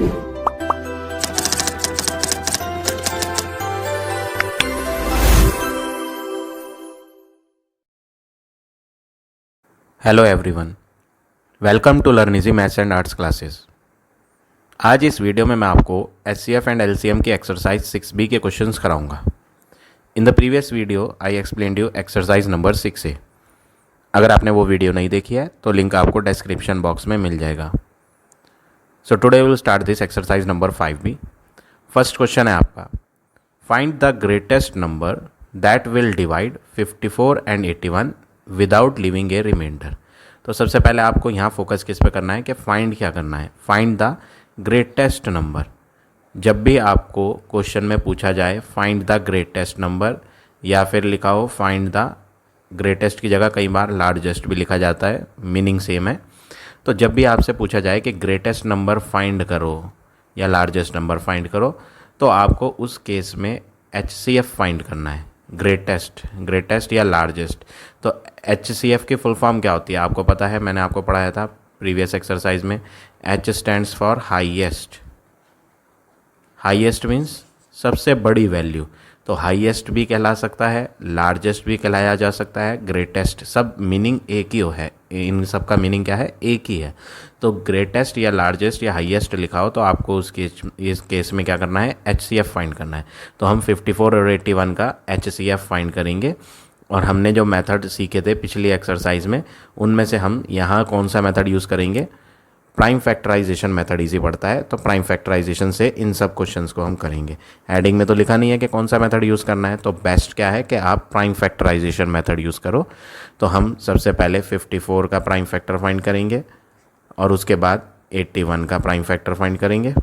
Hello everyone, welcome to learn easy maths and arts classes. आज इस video में मैं आपको एचसीएफ एंड एलसीएम की एक्सरसाइज 6B के क्वेश्चंस कराऊंगा। In the previous video I explained you exercise number 6A। अगर आपने वो वीडियो नहीं देखी है तो लिंक आपको डिस्क्रिप्शन बॉक्स में मिल जाएगा। So today will start this exercise number 5B। First question है आपका, find the greatest number that will divide 54 and 81 without leaving a remainder. तो सबसे पहले आपको यहाँ फोकस किस पे करना है कि फाइंड क्या करना है, फाइंड द ग्रेटेस्ट नंबर। जब भी आपको क्वेश्चन में पूछा जाए फाइंड द ग्रेटेस्ट नंबर या फिर लिखा हो फाइंड द ग्रेटेस्ट की जगह कई बार लार्जेस्ट भी लिखा जाता है, मीनिंग सेम है। तो जब भी आपसे पूछा जाए कि ग्रेटेस्ट नंबर फाइंड करो या लार्जेस्ट नंबर फाइंड करो, तो आपको उस केस में HCF फाइंड करना है, ग्रेटेस्ट या लार्जेस्ट। तो HCF की फुल फॉर्म क्या होती है आपको पता है, मैंने आपको पढ़ाया था प्रीवियस एक्सरसाइज में। H stands for highest. Highest means सबसे बड़ी वैल्यू, तो हाईएस्ट भी कहला सकता है, लार्जेस्ट भी कहलाया जा सकता है, ग्रेटेस्ट, सब मीनिंग एक ही है। इन सब का मीनिंग क्या है, एक ही है। तो ग्रेटेस्ट या लार्जेस्ट या हाईएस्ट लिखा हो तो आपको इस केस में क्या करना है, HCF फाइंड करना है। तो हम 54 और 81 का HCF फाइंड करेंगे। और हमने जो मेथड सीखे थे पिछली एक्सरसाइज में, उनमें से हम यहाँ कौन सा मेथड यूज़ करेंगे, प्राइम फैक्टराइजेशन मेथड इजी पड़ता है, तो प्राइम फैक्टराइजेशन से इन सब क्वेश्चंस को हम करेंगे। हेडिंग में तो लिखा नहीं है कि कौन सा मेथड यूज़ करना है, तो बेस्ट क्या है कि आप प्राइम फैक्टराइजेशन मेथड यूज़ करो। तो हम सबसे पहले 54 का प्राइम फैक्टर फाइंड करेंगे और उसके बाद 81 का प्राइम फैक्टर फाइंड करेंगे।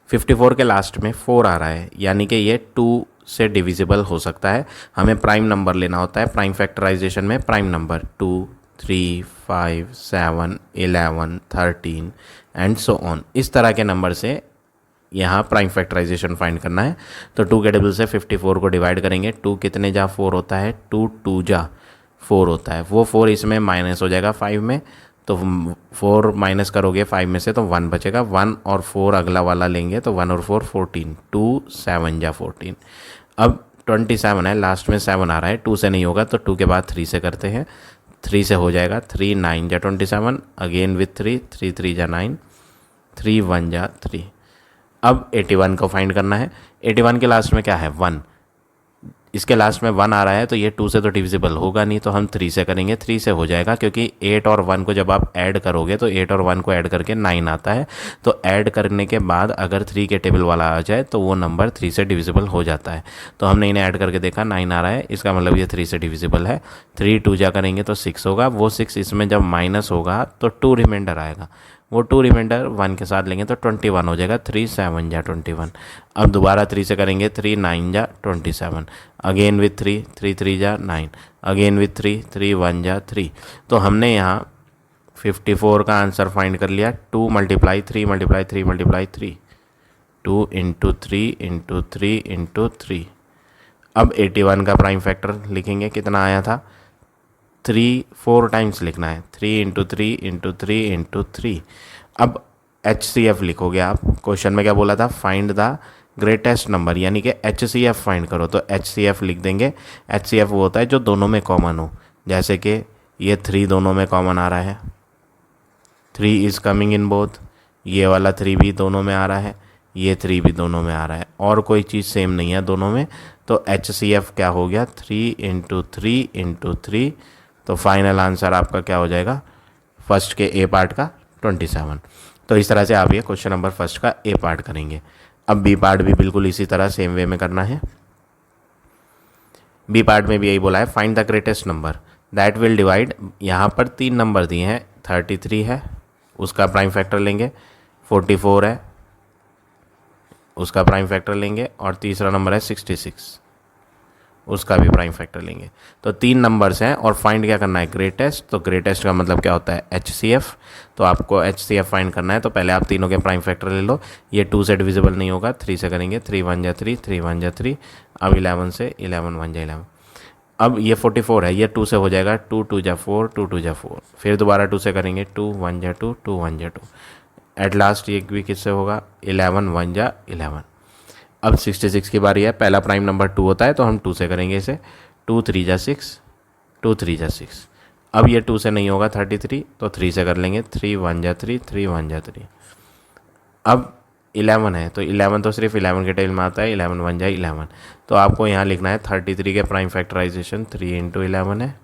54 के लास्ट में 4 आ रहा है, यानी कि ये 2 से डिविजिबल हो सकता है। हमें प्राइम नंबर लेना होता है प्राइम फैक्टराइजेशन में, prime number 2, 3, 5, 7, 11, 13 and so on. इस तरह के नंबर से यहाँ प्राइम फैक्टराइजेशन फाइंड करना है। तो 2 के टेबल से 54 को डिवाइड करेंगे। 2 कितने जा 4 होता है, 2 2 जा 4 होता है। वो 4 इसमें माइनस हो जाएगा 5 में, तो 4 माइनस करोगे 5 में से तो 1 बचेगा। 1 और 4 अगला वाला लेंगे तो 1 और 4 14, 2 7 जा 14। अब 27 है, लास्ट में 7 आ रहा है, 2 से नहीं होगा तो 2 के बाद 3 से करते हैं। 3 से हो जाएगा, 3 9 जा 27, अगेन विथ 3, 3 3 जा 9, 3 1 जा 3। अब 81 को फाइंड करना है। 81 के लास्ट में क्या है, 1। इसके लास्ट में 1 आ रहा है तो ये 2 से तो डिविजिबल होगा नहीं, तो हम 3 से करेंगे। 3 से हो जाएगा, क्योंकि 8 और 1 को जब आप ऐड करोगे तो 8 और 1 को ऐड करके 9 आता है। तो ऐड करने के बाद अगर 3 के टेबल वाला आ जाए तो वो नंबर 3 से डिविजिबल हो जाता है। तो हमने इन्हें ऐड करके देखा, 9 आ रहा है, इसका मतलब ये 3 से डिविजिबल है। 3 2 जा करेंगे तो 6 होगा। वो 6 इसमें जब माइनस होगा तो 2 रिमाइंडर आएगा। वो 2 रिमाइंडर 1 के साथ लेंगे तो 21 हो जाएगा। 3 7 जा 21। अब दोबारा 3 से करेंगे, 3 9 जा 27, अगेन विथ 3, 3 3 जा 9, अगेन विथ 3, 3 1 जा 3। तो हमने यहाँ 54 का आंसर फाइंड कर लिया। 2 multiply 3 multiply 3 multiply 3, 2 into 3 into 3 into 3। अब 81 का प्राइम फैक्टर लिखेंगे, कितना आया था, 3 4 टाइम्स लिखना है, 3 इंटू 3 इंटू 3 इंटू 3। अब HCF लिखोगे आप। क्वेश्चन में क्या बोला था, फाइंड द ग्रेटेस्ट नंबर, यानी कि HCF फाइंड करो। तो HCF लिख देंगे। HCF वो होता है जो दोनों में कॉमन हो, जैसे कि ये 3 दोनों में कॉमन आ रहा है, 3 इज़ कमिंग इन बोथ। ये वाला 3 भी दोनों में आ रहा है, ये 3 भी दोनों में आ रहा है, और कोई चीज़ सेम नहीं है दोनों में। तो HCF क्या हो गया, 3 इंटू 3 इंटू 3। तो फाइनल आंसर आपका क्या हो जाएगा, फर्स्ट के A पार्ट का 27। तो इस तरह से आप ये क्वेश्चन नंबर फर्स्ट का A पार्ट करेंगे। अब B पार्ट भी बिल्कुल इसी तरह सेम वे में करना है। B पार्ट में भी यही बोला है, find the greatest number that will divide. यहाँ पर 3 नंबर दिए हैं, 33 है, उसका प्राइम फैक्टर लेंगे, 44 है, उसका प्राइम फैक्टर लेंगे, और तीसरा नंबर है 66, उसका भी प्राइम फैक्टर लेंगे। तो 3 नंबर्स हैं और फाइंड क्या करना है, ग्रेटेस्ट। तो ग्रेटेस्ट का मतलब क्या होता है, HCF। तो आपको HCF फाइंड करना है, तो पहले आप तीनों के प्राइम फैक्टर ले लो। ये 2 से डिविजिबल नहीं होगा, 3 से करेंगे, 3 1 जा 3, 3 1 जा 3। अब 11 से 11 1 जा 11। अब ये 44 है, ये 2 से हो जाएगा, 2 2 जा 4, 2 2 जा 4। फिर दोबारा 2 से करेंगे, 2 1 जा 2, 2 1 जा 2। एट लास्ट ये भी किससे होगा, 11 1 जा 11। अब 66 की बारी है, पहला प्राइम नंबर 2 होता है तो हम 2 से करेंगे इसे, 2 3 जा 6, 2 3 जा 6। अब ये 2 से नहीं होगा 33, तो 3 से कर लेंगे, 3 1 जा 3, 3 1 जा 3। अब 11 है तो 11 तो सिर्फ 11 के टेबल में आता है, 11 1 जा 11। तो आपको यहाँ लिखना है 33 के प्राइम फैक्टराइजेशन 3 इंटू 11 है।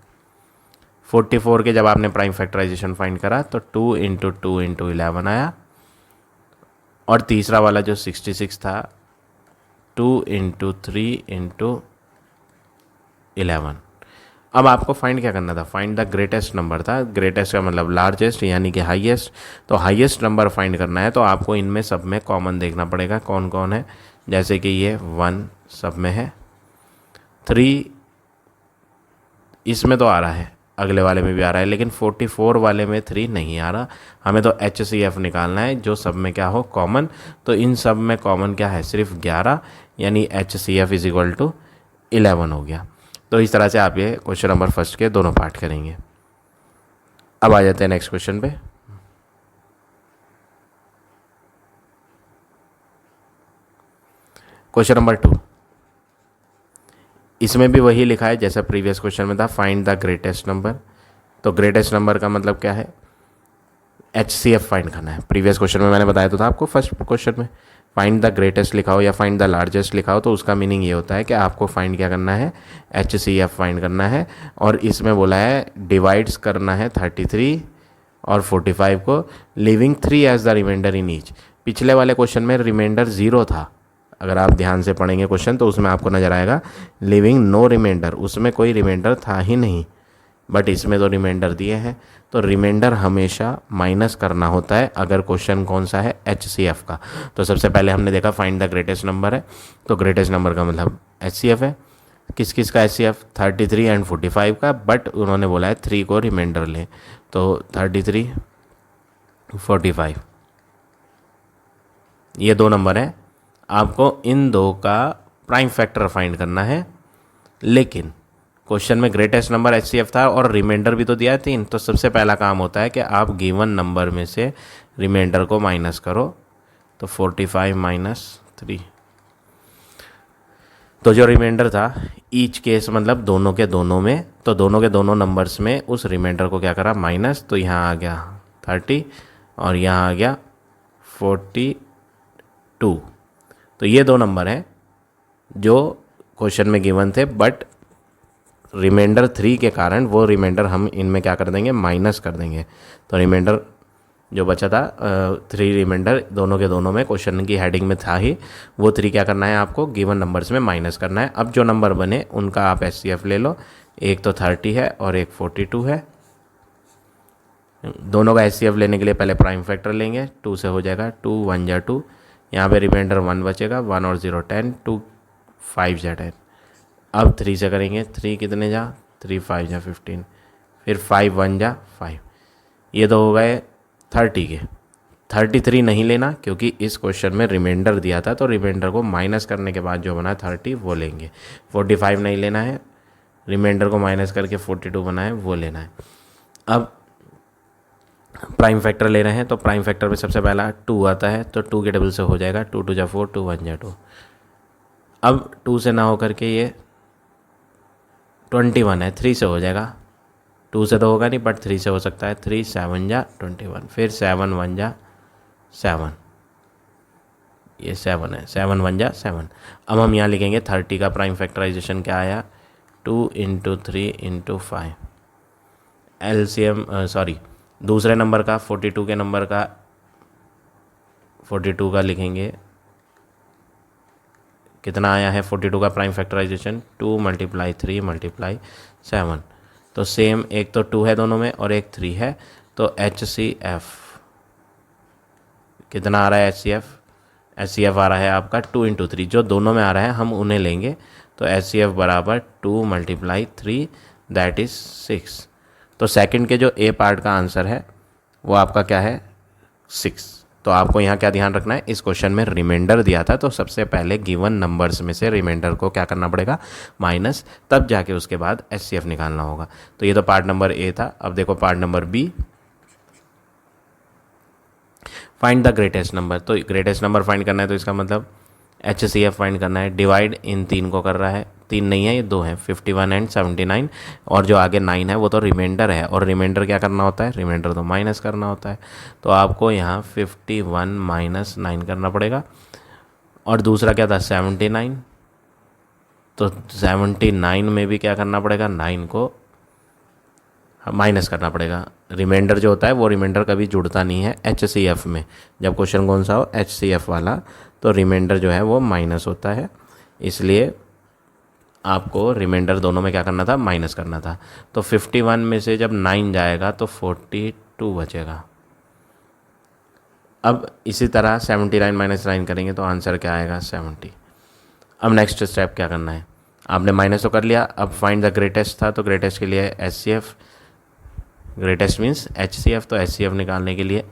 44 के जब आपने प्राइम फैक्टराइजेशन फाइंड करा तो 2 इंटू 2 इंटू 11 आया, और तीसरा वाला जो 66 था 2 इंटू 3 इंटू 11। अब आपको फाइंड क्या करना था, फाइंड द ग्रेटेस्ट नंबर था, ग्रेटेस्ट का मतलब लार्जेस्ट यानी कि हाईएस्ट। तो हाईएस्ट नंबर फाइंड करना है तो आपको इनमें सब में कॉमन देखना पड़ेगा कौन कौन है। जैसे कि ये 1 सब में है, 3 इसमें तो आ रहा है, अगले वाले में भी आ रहा है, लेकिन 44 वाले में 3 नहीं आ रहा। हमें तो HCF निकालना है जो सब में क्या हो, कॉमन। तो इन सब में कॉमन क्या है, सिर्फ 11, यानी HCF इज इक्वल टू 11 हो गया। तो इस तरह से आप ये क्वेश्चन नंबर फर्स्ट के दोनों पार्ट करेंगे। अब आ जाते हैं नेक्स्ट क्वेश्चन पे। क्वेश्चन नंबर 2, इसमें भी वही लिखा है जैसा प्रीवियस क्वेश्चन में था, फाइंड द ग्रेटेस्ट नंबर। तो ग्रेटेस्ट नंबर का मतलब क्या है, HCF फाइंड करना है। प्रीवियस क्वेश्चन में मैंने बताया तो था आपको, फर्स्ट क्वेश्चन में फाइंड द ग्रेटेस्ट लिखा हो या फाइंड द लार्जेस्ट लिखा हो तो उसका मीनिंग ये होता है कि आपको फाइंड क्या करना है, HCF फाइंड करना है। और इसमें बोला है डिवाइड्स करना है 33 और 45 को, leaving 3 as the remainder in each. पिछले वाले क्वेश्चन में रिमाइंडर 0 था, अगर आप ध्यान से पढ़ेंगे क्वेश्चन तो उसमें आपको नजर आएगा लिविंग नो रिमाइंडर, उसमें कोई रिमाइंडर था ही नहीं, बट इसमें तो रिमाइंडर दिए हैं। तो रिमाइंडर हमेशा माइनस करना होता है अगर क्वेश्चन कौन सा है, HCF का। तो सबसे पहले हमने देखा फाइंड द ग्रेटेस्ट नंबर है, तो ग्रेटेस्ट नंबर का मतलब HCF है। किस किस का HCF, 33 एंड 45 का, बट उन्होंने बोला है 3 को रिमाइंडर लें, तो 33 45 ये 2 नंबर हैं। आपको इन 2 का प्राइम फैक्टर फाइंड करना है, लेकिन क्वेश्चन में ग्रेटेस्ट नंबर HCF था और रिमाइंडर भी तो दिया है 3। तो सबसे पहला काम होता है कि आप गिवन नंबर में से रिमाइंडर को माइनस करो, तो 45 माइनस 3। तो जो रिमाइंडर था ईच केस मतलब दोनों के दोनों में, तो दोनों के दोनों नंबर्स में उस रिमाइंडर को क्या करा, माइनस। तो यहाँ आ गया 30 और यहाँ आ गया 42। तो ये 2 नंबर हैं जो क्वेश्चन में गिवन थे, बट रिमाइंडर 3 के कारण वो रिमाइंडर हम इनमें क्या कर देंगे, माइनस कर देंगे। तो रिमाइंडर जो बचा था 3 रिमाइंडर दोनों के दोनों में क्वेश्चन की हेडिंग में था ही, वो 3 क्या करना है आपको गिवन नंबर्स में माइनस करना है। अब जो नंबर बने उनका आप HCF ले लो, एक तो 30 है और एक 42 है। दोनों का HCF लेने के लिए पहले प्राइम फैक्टर लेंगे, 2 से हो जाएगा, 2 1 जा 2, यहाँ पे रिमाइंडर 1 बचेगा, 1 और 0 10, 2 5 जा 10। अब 3 से करेंगे, 3 कितने जा, 3 5 जा 15, फिर 5 1 जा 5। ये तो हो गए 30 के। 33 नहीं लेना क्योंकि इस क्वेश्चन में रिमाइंडर दिया था, तो रिमाइंडर को माइनस करने के बाद जो बना 30 वो लेंगे। 45 नहीं लेना है, रिमाइंडर को माइनस करके 42 बना है वो लेना है। अब प्राइम फैक्टर ले रहे हैं तो प्राइम फैक्टर में सबसे पहला 2 आता है, तो 2 के टेबल से हो जाएगा, 2 2 जा 4, 2 1 जा 2। अब 2 से ना हो करके ये 21 है, 3 से हो जाएगा, 2 से तो होगा नहीं बट 3 से हो सकता है, 3 7 जा 21, फिर 7 1 जा 7, ये 7 है, 7 1 जा 7। अब हम यहाँ लिखेंगे 30 का प्राइम फैक्टराइजेशन क्या आया, 2 इंटू 3 इंटू 5। LCM सॉरी दूसरे नंबर का 42 के नंबर का 42 का लिखेंगे, कितना आया है 42 का प्राइम फैक्टराइजेशन, 2 × 3 × 7। तो सेम, एक तो 2 है दोनों में और एक 3 है, तो HCF कितना आ रहा है, HCF आ रहा है आपका 2 इंटू 3, जो दोनों में आ रहा है हम उन्हें लेंगे। तो HCF बराबर 2 × 3 दैट इज़ 6। तो सेकंड के जो ए पार्ट का आंसर है वो आपका क्या है, 6। तो आपको यहाँ क्या ध्यान रखना है, इस क्वेश्चन में रिमाइंडर दिया था तो सबसे पहले गिवन नंबर्स में से रिमाइंडर को क्या करना पड़ेगा, माइनस, तब जाके उसके बाद HCF निकालना होगा। तो ये तो पार्ट नंबर ए था। अब देखो part number B, find the greatest number, तो ग्रेटेस्ट नंबर फाइंड करना है तो इसका मतलब HCF फाइंड करना है। डिवाइड इन 3 को कर रहा है, 3 नहीं है ये 2 है, 51 एंड 79, और जो आगे 9 है वो तो रिमाइंडर है, और रिमाइंडर क्या करना होता है, रिमाइंडर तो माइनस करना होता है। तो आपको यहाँ 51 माइनस 9 करना पड़ेगा। और दूसरा क्या था 79, तो 79 में भी क्या करना पड़ेगा, 9 को माइनस करना पड़ेगा। रिमाइंडर जो होता है वो रिमाइंडर कभी जुड़ता नहीं है HCF में। जब क्वेश्चन कौन सा हो, HCF वाला, तो रिमाइंडर जो है वो माइनस होता है, इसलिए आपको रिमाइंडर दोनों में क्या करना था, माइनस करना था। तो 51 में से जब 9 जाएगा तो 42 बचेगा। अब इसी तरह 79 माइनस 9 करेंगे तो आंसर क्या आएगा, 70। अब नेक्स्ट स्टेप क्या करना है, आपने माइनस तो कर लिया, अब फाइंड द ग्रेटेस्ट था, तो ग्रेटेस्ट के लिए HCF, ग्रेटेस्ट मीन्स HCF, तो HCF निकालने के लिए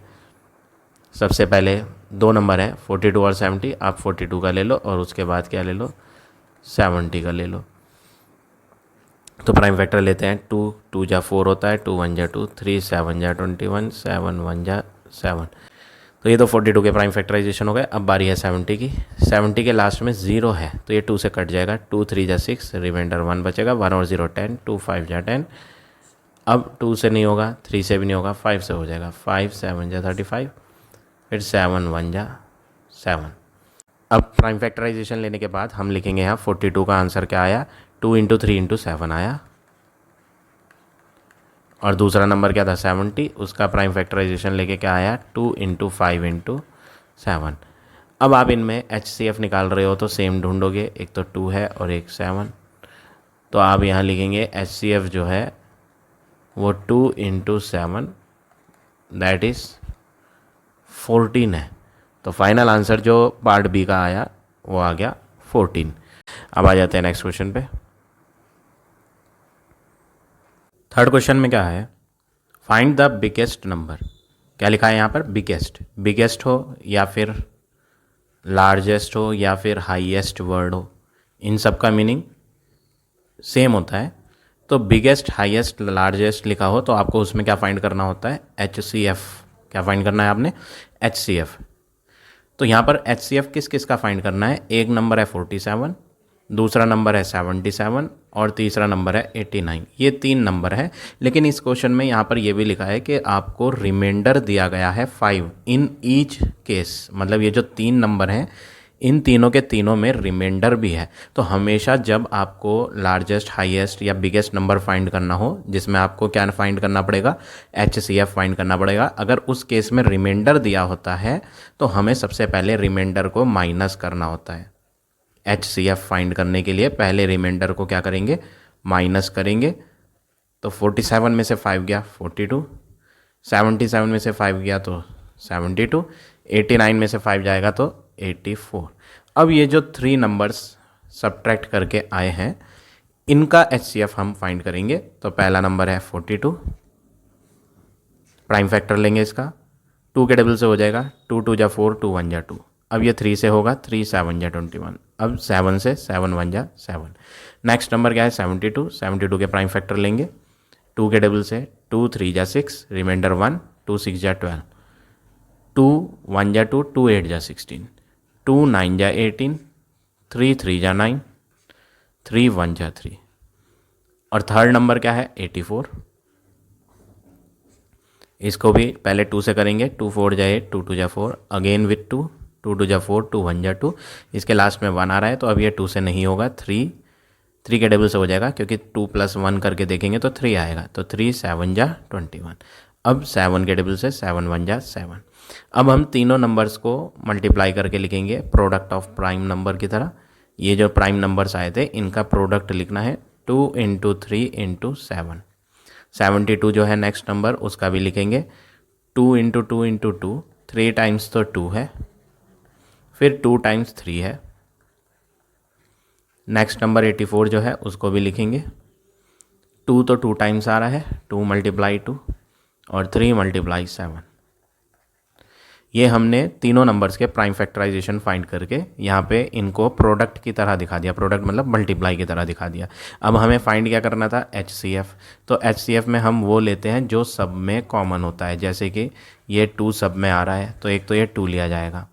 सबसे पहले 2 नंबर है 42 और 70, आप 42 का ले लो और उसके बाद क्या ले लो, 70 का ले लो। तो प्राइम फैक्टर लेते हैं, 2 2 जा 4 होता है, 2 1 जा 2, 3 7 जा 21, 7 1 जा 7। तो ये तो 42 के प्राइम फैक्टराइजेशन हो गए। अब बारी है 70 की। 70 के लास्ट में 0 है तो ये 2 से कट जाएगा, 2 3 जा 6, रिमाइंडर 1 बचेगा, 1 और 0 10, 2 5 जा 10। अब 2 से नहीं होगा, 3 से भी नहीं होगा, 5 से हो जाएगा, 5 7 जा 35, फिर 7 1 जा 7। अब प्राइम फैक्टराइजेशन लेने के बाद हम लिखेंगे यहाँ 42 का आंसर क्या आया, 2 इंटू 3 इंटू 7 आया। और दूसरा नंबर क्या था 70, उसका प्राइम फैक्टराइजेशन लेके क्या आया, 2 इंटू 5 इंटू 7। अब आप इनमें HCF निकाल रहे हो तो सेम ढूंढोगे, एक तो 2 है और एक 7, तो आप यहाँ लिखेंगे HCF जो है वो 2 इंटू 7 दैट इज़ 14 है। तो फाइनल आंसर जो पार्ट बी का आया वो आ गया 14। अब आ जाते हैं नेक्स्ट क्वेश्चन पे। थर्ड क्वेश्चन में क्या है, फाइंड द बिगेस्ट नंबर। क्या लिखा है यहाँ पर, बिगेस्ट, बिगेस्ट हो या फिर लार्जेस्ट हो या फिर हाईएस्ट वर्ड हो, इन सब का मीनिंग सेम होता है। तो बिगेस्ट, हाईएस्ट, लार्जेस्ट लिखा हो तो आपको उसमें क्या फाइंड करना होता है, HCF। क्या फाइंड करना है आपने, HCF। तो यहाँ पर HCF किस किस का फाइंड करना है, एक नंबर है 47, दूसरा नंबर है 77 और तीसरा नंबर है 89। ये 3 नंबर है, लेकिन इस क्वेश्चन में यहाँ पर ये भी लिखा है कि आपको रिमाइंडर दिया गया है 5 इन ईच केस, मतलब ये जो 3 नंबर हैं इन तीनों के तीनों में रिमाइंडर भी है। तो हमेशा जब आपको लार्जेस्ट, हाईएस्ट या बिगेस्ट नंबर फाइंड करना हो, जिसमें आपको क्या फाइंड करना पड़ेगा, HCF फाइंड करना पड़ेगा। अगर उस केस में रिमाइंडर दिया होता है तो हमें सबसे पहले रिमाइंडर को माइनस करना होता है। HCF फाइंड करने के लिए पहले रिमाइंडर को क्या करेंगे, माइनस करेंगे। तो 47 में से 5 गया 42, 77 में से 5 गया तो 72, 89 में से 5 जाएगा तो 84। अब ये जो 3 नंबर्स सब्ट्रैक्ट करके आए हैं इनका HCF हम फाइंड करेंगे। तो पहला नंबर है 42, प्राइम फैक्टर लेंगे इसका, 2 के डबल से हो जाएगा, 2 2 जा 4, 2 1 जा 2। अब ये 3 से होगा, 3 7 जा 21। अब 7 से 7 1 जा 7। नेक्स्ट नंबर क्या है 72, 72 के प्राइम फैक्टर लेंगे, 2 के डबल से, 2 3 जा 6, रिमाइंडर 1, 2 6 जा 12, 2 1 जा 2, 2 8 जा 16, 2 9 जा 18, 3 3 जा 9, 3 1 जा 3। और थर्ड नंबर क्या है 84, इसको भी पहले 2 से करेंगे, 2 4 जा 8, 2 2 जा 4, अगेन विथ 2, 2 2 जा 4, 2 1 जा 2। इसके लास्ट में 1 आ रहा है तो अब ये 2 से नहीं होगा, 3 के डबल से हो जाएगा, क्योंकि 2 + 1 करके देखेंगे तो 3 आएगा। तो 3 7 जा 21। अब 7 के डबल से 7 1 जा 7। अब हम तीनों नंबर्स को मल्टीप्लाई करके लिखेंगे प्रोडक्ट ऑफ प्राइम नंबर की तरह। ये जो प्राइम नंबर्स आए थे इनका प्रोडक्ट लिखना है, 2 इंटू 3 इंटू 7। 72 जो है नेक्स्ट नंबर उसका भी लिखेंगे, 2 इंटू 2 इंटू 2, 3 टाइम्स तो 2 है, फिर 2 टाइम्स 3 है। नेक्स्ट नंबर 84 जो है उसको भी लिखेंगे, 2 तो 2 टाइम्स आ रहा है, 2 × 2 और 3 × 7। ये हमने तीनों नंबर्स के प्राइम फैक्टराइजेशन फाइंड करके यहाँ पे इनको प्रोडक्ट की तरह दिखा दिया, प्रोडक्ट मतलब मल्टीप्लाई की तरह दिखा दिया। अब हमें फाइंड क्या करना था, HCF। तो HCF में हम वो लेते हैं जो सब में कॉमन होता है, जैसे कि ये 2 सब में आ रहा है तो एक तो ये 2 लिया जाएगा।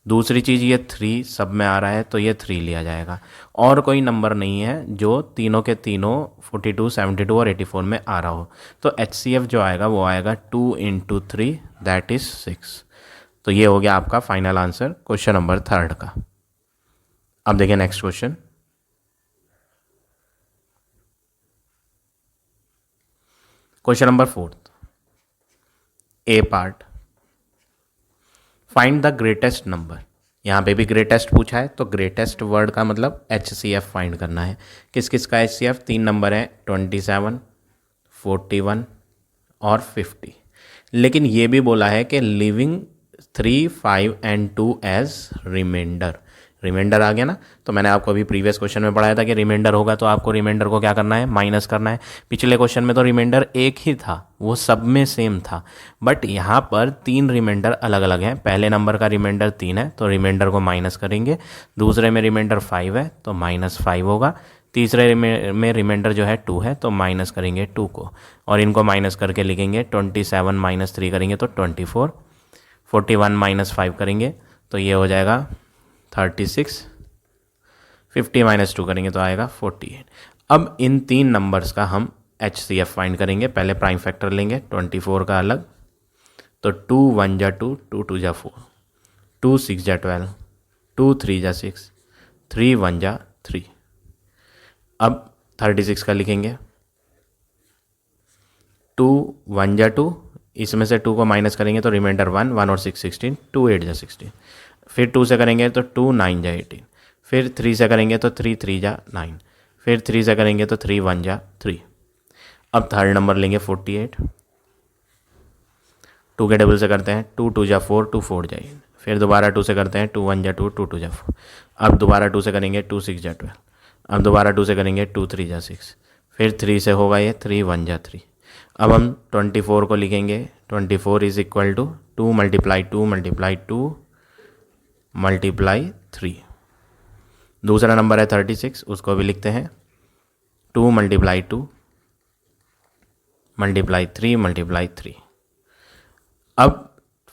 दूसरी चीज़ ये 3 सब में आ रहा है तो ये 3 लिया जाएगा। और कोई नंबर नहीं है जो तीनों के तीनों 42, 72 और 84 में आ रहा हो। तो HCF जो आएगा वो आएगा 2 × 3 दैट इज़ 6। तो ये हो गया आपका फाइनल आंसर क्वेश्चन नंबर 3 का। अब देखिए next question. Question number 4, A part, find the greatest number. यहाँ पे भी ग्रेटेस्ट पूछा है तो ग्रेटेस्ट वर्ड का मतलब HCF फाइंड करना है। किस किस का HCF? 3 नंबर हैं, 27, 41 और 50। लेकिन ये भी बोला है कि living 3, 5 and 2 as reminder. Reminder आ गया ना, तो मैंने आपको अभी प्रीवियस क्वेश्चन में पढ़ाया था कि रिमाइंडर होगा तो आपको रिमाइंडर को क्या करना है, माइनस करना है। पिछले क्वेश्चन में तो रिमाइंडर एक ही था, वो सब में सेम था, बट यहाँ पर 3 रिमाइंडर अलग अलग हैं। पहले नंबर का रिमाइंडर 3 है तो रिमाइंडर को माइनस करेंगे, दूसरे में रिमाइंडर 5 है तो -5 होगा, तीसरे में रिमाइंडर जो है 2 है तो माइनस करेंगे 2 को, और इनको माइनस करके लिखेंगे 27 - 3 करेंगे तो 24, 41 - 5 करेंगे तो ये हो जाएगा 36, 50 - 2 करेंगे तो आएगा 48। अब इन 3 नंबर्स का हम HCF फाइंड करेंगे। पहले प्राइम फैक्टर लेंगे, 24 का अलग, तो 2 1 जा 2, 2 2 जा 4, 2 6 जा 12, 2 3 जा 6, 3 1 जा 3। अब 36 का लिखेंगे, 2 1 जा 2, इसमें से 2 को माइनस करेंगे तो रिमाइंडर 1, 1 और 6 16, 2 8 जा 16। फिर 2 से करेंगे तो 2 9 जा 18, फिर 3 से करेंगे तो 3 3 जा 9, फिर 3 से करेंगे तो 3 1 जा 3। अब थर्ड नंबर लेंगे 48, 2 के डबल से करते हैं, 2 2 जा 4, 2 4 जा 8, फिर दोबारा 2 से करते हैं, 2 1 जा 2, 2 2 जा 4। अब दोबारा 2 से करेंगे 2 6 जा 12, अब दोबारा 2 से करेंगे 2 3 जा 6, फिर 3 से होगा ये 3 1 जा 3। अब हम 24 को लिखेंगे, 24 इज इक्वल टू 2 × 2 × 2 × 3। दूसरा नंबर है 36, उसको भी लिखते हैं 2 × 2 × 3 × 3। अब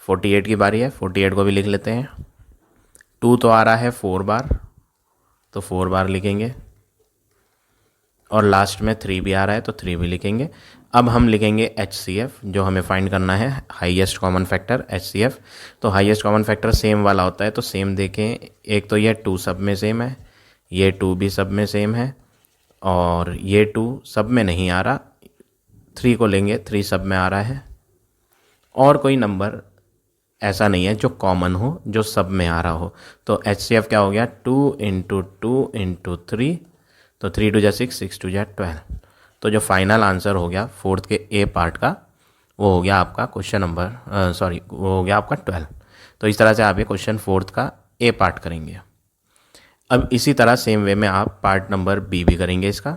48 की बारी है, 48 को भी लिख लेते हैं। 2 तो आ रहा है 4 बार तो 4 बार लिखेंगे, और लास्ट में 3 भी आ रहा है तो 3 भी लिखेंगे। अब हम लिखेंगे HCF, जो हमें फाइंड करना है हाईएस्ट कॉमन फैक्टर HCF। तो हाईएस्ट कॉमन फैक्टर सेम वाला होता है, तो सेम देखें, एक तो ये 2 सब में सेम है, ये 2 भी सब में सेम है, और ये 2 सब में नहीं आ रहा, 3 को लेंगे, 3 सब में आ रहा है, और कोई नंबर ऐसा नहीं है जो कॉमन हो, जो सब में आ रहा हो। तो HCF क्या हो गया, 2 × 2 × 3, तो 3 2 जा 6, 6 2 जा 12। तो जो फाइनल आंसर हो गया 4th के ए पार्ट का, वो हो गया आपका क्वेश्चन नंबर वो हो गया आपका 12। तो इस तरह से आप ये क्वेश्चन 4th का ए पार्ट करेंगे। अब इसी तरह सेम वे में आप पार्ट नंबर बी भी करेंगे इसका।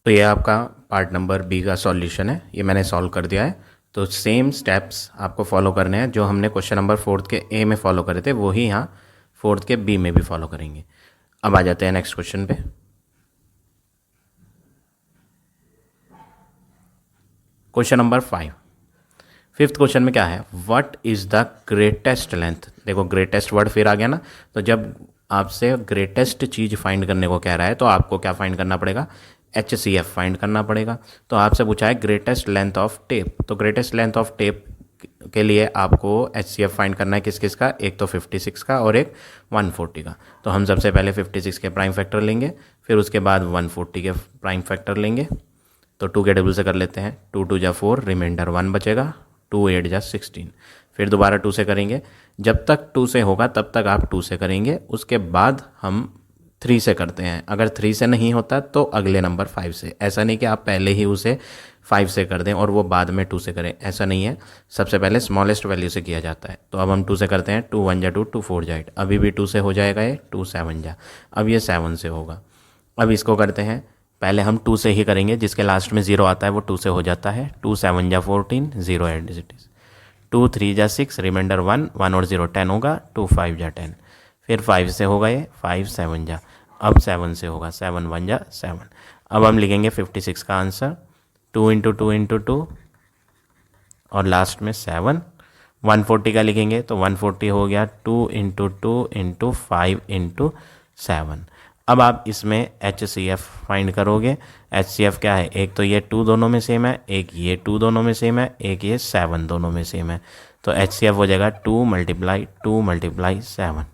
तो ये आपका पार्ट नंबर बी का सॉल्यूशन है, ये मैंने सॉल्व कर दिया है। तो सेम स्टेप्स आपको फॉलो करने हैं जो हमने क्वेश्चन नंबर 4th के ए में फॉलो करे थे, वही यहाँ 4th के बी में भी फॉलो करेंगे। अब आ जाते हैं नेक्स्ट क्वेश्चन पे। क्वेश्चन नंबर 5, 5th क्वेश्चन में क्या है, what is the greatest length. देखो ग्रेटेस्ट वर्ड फिर आ गया ना, तो जब आपसे ग्रेटेस्ट चीज़ फाइंड करने को कह रहा है तो आपको क्या फाइंड करना पड़ेगा, HCF फाइंड करना पड़ेगा। तो आपसे पूछा है ग्रेटेस्ट लेंथ ऑफ टेप, तो ग्रेटेस्ट लेंथ ऑफ टेप के लिए आपको HCF फाइंड करना है किस किस का, एक तो 56 का और एक 140 का। तो हम सबसे पहले 56 के प्राइम फैक्टर लेंगे, फिर उसके बाद 140 के प्राइम फैक्टर लेंगे। तो 2 के डबल से कर लेते हैं, 2 2 जा 4, रिमाइंडर 1 बचेगा, 2 8 जा 16। फिर दोबारा 2 से करेंगे, जब तक 2 से होगा तब तक आप 2 से करेंगे, उसके बाद हम 3 से करते हैं। अगर 3 से नहीं होता तो अगले नंबर 5 से। ऐसा नहीं कि आप पहले ही उसे 5 से कर दें और वो बाद में 2 से करें, ऐसा नहीं है। सबसे पहले स्मॉलेस्ट वैल्यू से किया जाता है। तो अब हम 2 से करते हैं, 2 1 जा 2, 2 4 जा 8, अभी भी 2 से हो जाएगा ये, 2 7 जा, अब ये 7 से होगा। अब इसको करते हैं, पहले हम 2 से ही करेंगे, जिसके लास्ट में 0 आता है वो 2 से हो जाता है, 2 7 जा 14, 0 8 डिजिट, 2 3 जा 6, रिमाइंडर 1, 1 और 0 10 होगा, 2 5 जा 10, फिर 5 से होगा ये 5 7 जा, अब 7 से होगा 7 1 जा 7। अब हम लिखेंगे 56 का आंसर 2 इंटू 2 इंटू 2 और लास्ट में 7। 140 का लिखेंगे तो 140 हो गया 2 इंटू 2 इंटू 5 इंटू 7। अब आप इसमें HCF फाइंड करोगे। HCF क्या है, एक तो ये 2 दोनों में सेम है, एक ये 2 दोनों में सेम है, एक ये 7 दोनों में सेम है। तो HCF हो जाएगा 2 मल्टीप्लाई 7।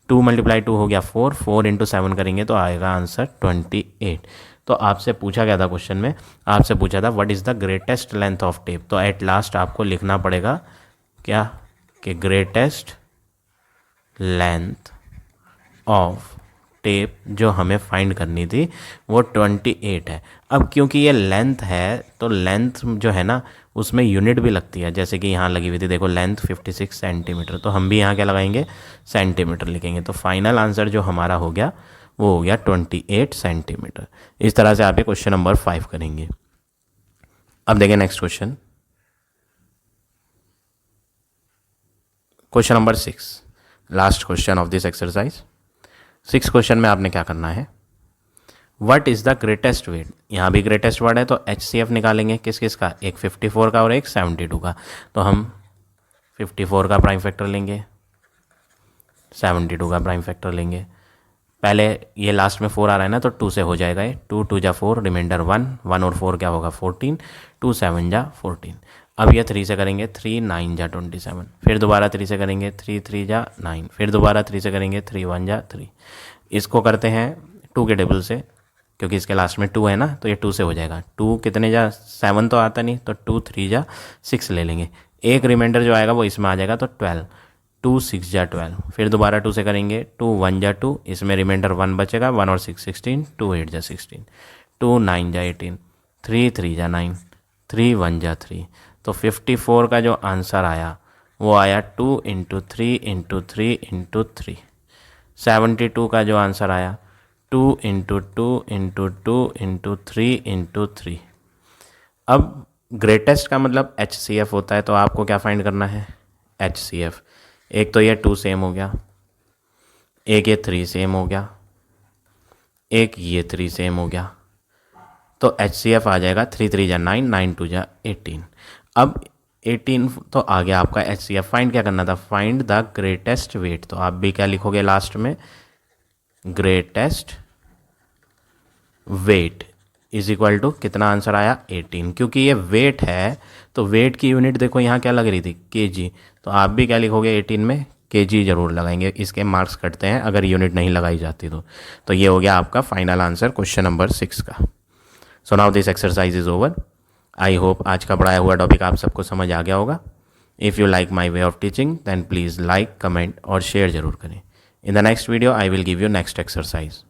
2 मल्टीप्लाई 2 हो गया 4, 4 इंटू 7 करेंगे तो आएगा आंसर 28। तो आपसे पूछा गया था क्वेश्चन में, आपसे पूछा था what is the greatest length of tape. तो एट लास्ट आपको लिखना पड़ेगा क्या कि ग्रेटेस्ट लेंथ ऑफ टेप जो हमें फाइंड करनी थी वो 28 है। अब क्योंकि ये लेंथ है तो लेंथ जो है ना उसमें यूनिट भी लगती है, जैसे कि यहाँ लगी हुई थी देखो लेंथ 56 सेंटीमीटर, तो हम भी यहाँ क्या लगाएंगे सेंटीमीटर लिखेंगे। तो फाइनल आंसर जो हमारा हो गया वो हो गया 28 सेंटीमीटर। इस तरह से आप ये क्वेश्चन नंबर 5 करेंगे। अब देखें next question, question number 6, last question of this exercise. 6 question में आपने क्या करना है, what is the greatest weight. यहाँ भी ग्रेटेस्ट वर्ड है तो HCF निकालेंगे किस किस का, एक 54 का और एक 72 का। तो हम 54 का प्राइम फैक्टर लेंगे, 72 का प्राइम फैक्टर लेंगे। पहले ये लास्ट में 4 आ रहा है ना तो 2 से हो जाएगा ये, 2 2 जा 4, रिमाइंडर 1, 1 और 4 क्या होगा 14, 2 7 जा 14। अब ये 3 से करेंगे 3 9 जा 27, फिर दोबारा 3 से करेंगे 3 3 जा 9, फिर दोबारा 3 से करेंगे 3 1 जा 3। इसको करते हैं 2 के टेबल से, क्योंकि इसके लास्ट में 2 है ना तो ये 2 से हो जाएगा। 2 कितने जा 7 तो आता नहीं, तो 2 3 जा 6 ले लेंगे। एक रिमाइंडर जो आएगा वो इसमें आ जाएगा तो 12, 2 6 जा 12, फिर दोबारा 2 से करेंगे 2 1 जा 2, इसमें रिमाइंडर 1 बचेगा, 1 और 6 16, 2 8 जा 16, 2 9 जा 18, 3 3 जा 9, 3 1 जा 3। तो 54 का जो आंसर आया वो आया 2 इंटू 3 इंटू 3 इंटू 3। 72 का जो आंसर आया 2 इंटू 2 इंटू 2 इंटू 3 इंटू 3। अब ग्रेटेस्ट का मतलब HCF होता है, तो आपको क्या फाइंड करना है HCF। एक तो ये 2 सेम हो गया, एक ये 3 सेम हो गया, एक ये 3 सेम हो गया, तो HCF आ जाएगा 3 3 जा 9, 9 2 जा 18। अब 18 तो आ गया आपका HCF। फाइंड क्या करना था, फाइंड द ग्रेटेस्ट वेट। तो आप भी क्या लिखोगे लास्ट में, greatest weight is equal to कितना आंसर आया 18। क्योंकि ये वेट है तो वेट की यूनिट देखो यहाँ क्या लग रही थी kg, तो आप भी क्या लिखोगे 18 में kg जरूर लगाएंगे, इसके मार्क्स कटते हैं अगर यूनिट नहीं लगाई जाती तो ये हो गया आपका फाइनल आंसर क्वेश्चन नंबर 6 का। So now this exercise is over. I hope आज का पढ़ाया हुआ टॉपिक आप सबको समझ आ गया होगा। If you like my way of teaching then please like, comment और शेयर जरूर करें। In the next video I will give you next exercise.